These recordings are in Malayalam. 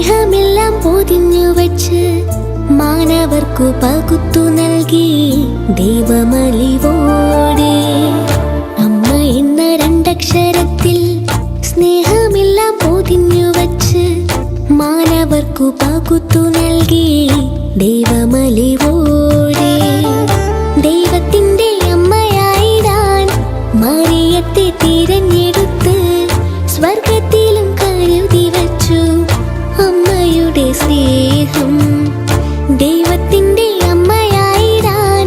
സ്നേഹമെല്ലാം പൊതിഞ്ഞു വച്ച് മാനവർക്കു പകുത്തു നൽകി ദൈവമലിവോടെ. അമ്മ എന്ന രണ്ടക്ഷരത്തിൽ സ്നേഹമെല്ലാം പൊതിഞ്ഞു വച്ച് മാനവർക്കു പകുത്തു നൽകി ദൈവമലിവോടെ. ദൈവത്തിന്റെ അമ്മയായിടാൻ മറിയത്തെ തിരഞ്ഞെടുത്ത് സ്വർഗത്തിലും കരുതി വച്ചു അമ്മയുടെ സ്നേഹം. ദൈവത്തിന്റെ അമ്മയായിടാൻ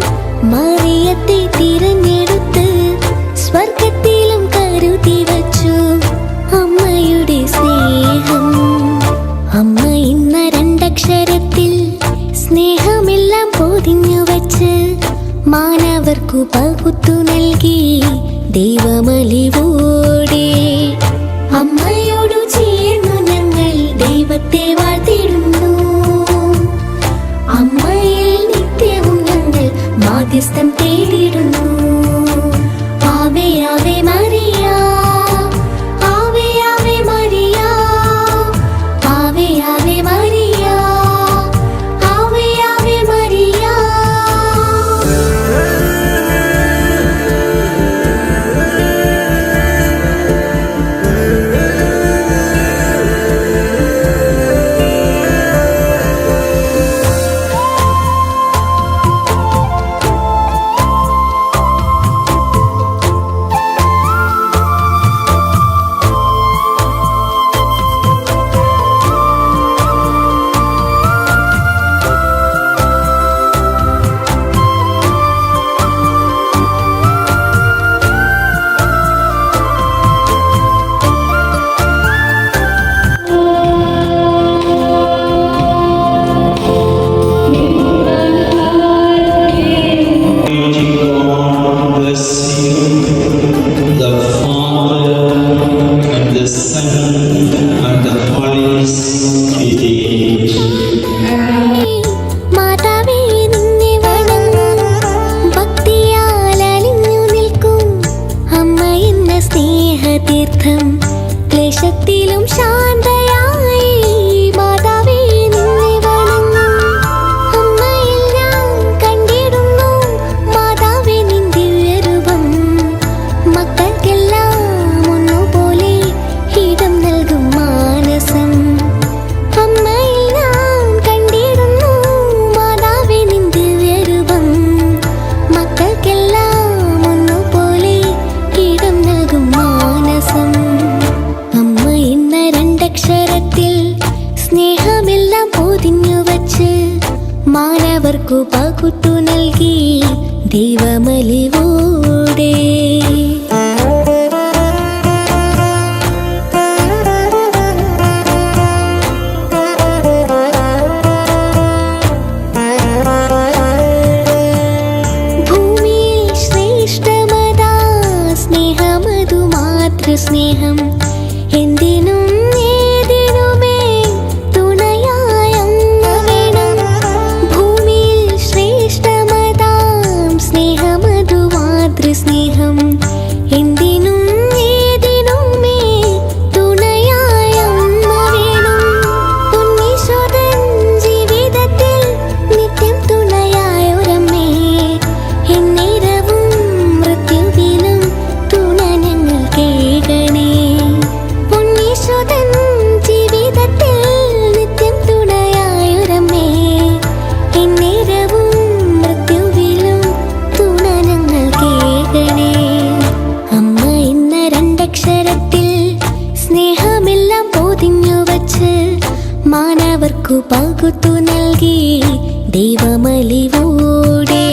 മറിയത്തെ തിരഞ്ഞെടുത്ത് സ്വർഗത്തിലും കരുതി വച്ചു അമ്മയുടെ സ്നേഹം. അമ്മ എന്ന രണ്ടക്ഷരത്തിൽ സ്നേഹമെല്ലാം പൊതിഞ്ഞു വച്ച് മാനവർക്കു പകുത്തു നൽകി ദൈവമലിവോടെ. അമ്മയോടു ചേർന്നു ഞങ്ങൾ ദൈവത്തെ വാഴ്ത്തിടുന്നു. അമ്മയിൽ നിത്യവും ഞങ്ങൾ മാധ്യസ്ഥം തേടിടുന്നു. ആവേ ആവേ മറിയ, ആവേ ആവേ മറിയ, ആവേ ആവേ മറിയ, ആവേ ആവേ മറിയ. മാതാവേ നിന്നെ വണങ്ങും ഭക്തിയാൽ അലിഞ്ഞു നിൽക്കും അമ്മ എന്ന സ്നേഹതീർത്ഥം ക്ലേശത്തിലും ശാന്തയായി. മാതാവേ നിന്നെ വണങ്ങും അമ്മയിൽ ഞാൻ കണ്ടിടുന്നു മാതാവേ നിൻ ദിവ്യരൂപം. മക്കൾക്കെല്ലാം ഒന്നുപോലെ ഇടം നൽകും മാനസം. അമ്മയിൽ ഞാൻ കണ്ടിടുന്നു മാതാവേ നിൻ ദിവ്യരൂപം. മക്കൾക്കെല്ലാം ഒന്നുപോലെ ഇടം നൽകും മാനസം. അമ്മ എന്ന രണ്ടക്ഷരത്തിൽ സ്നേഹമെല്ലാം പൊതിഞ്ഞു വച്ച് മാനവർക്കു പകുത്തു നൽകി ദൈവമലിവോടെ. ഭൂമിയിൽ ശ്രേഷ്ഠമതാ സ്നേഹമതു മാതൃസ്നേഹം. എന്തിനും ഏതിനുമേ തുണയായ അമ്മ വേണം. ഭൂമിയിൽ ശ്രേഷ്ഠമതാം സ്നേഹമതു മാതൃസ്നേഹം. എന്തിനും ഏതിനുമേ തുണയായ അമ്മ വേണം. ഉണ്ണീശോദൻ ജീവിതത്തിൽ നിത്യം തുണയായൊരമ്മേ. എന്നേരവും മൃത്യുവിലും തുണ ഞങ്ങൾ കേൾക്കണേ. ഉണ്ണീശോദൻ ജീവിതത്തിൽ നിത്യം തുണയായൊരമ്മേ. എന്നേരവും മൃത്യുവിലും തുണ ഞങ്ങൾ കേൾക്കണേ. അമ്മ എന്ന രണ്ടക്ഷരത്തിൽ സ്നേഹമെല്ലാം പൊതിഞ്ഞു വച്ച് മാനവർക്കു പകുത്തു നൽകി ദൈവമലിവോടെ.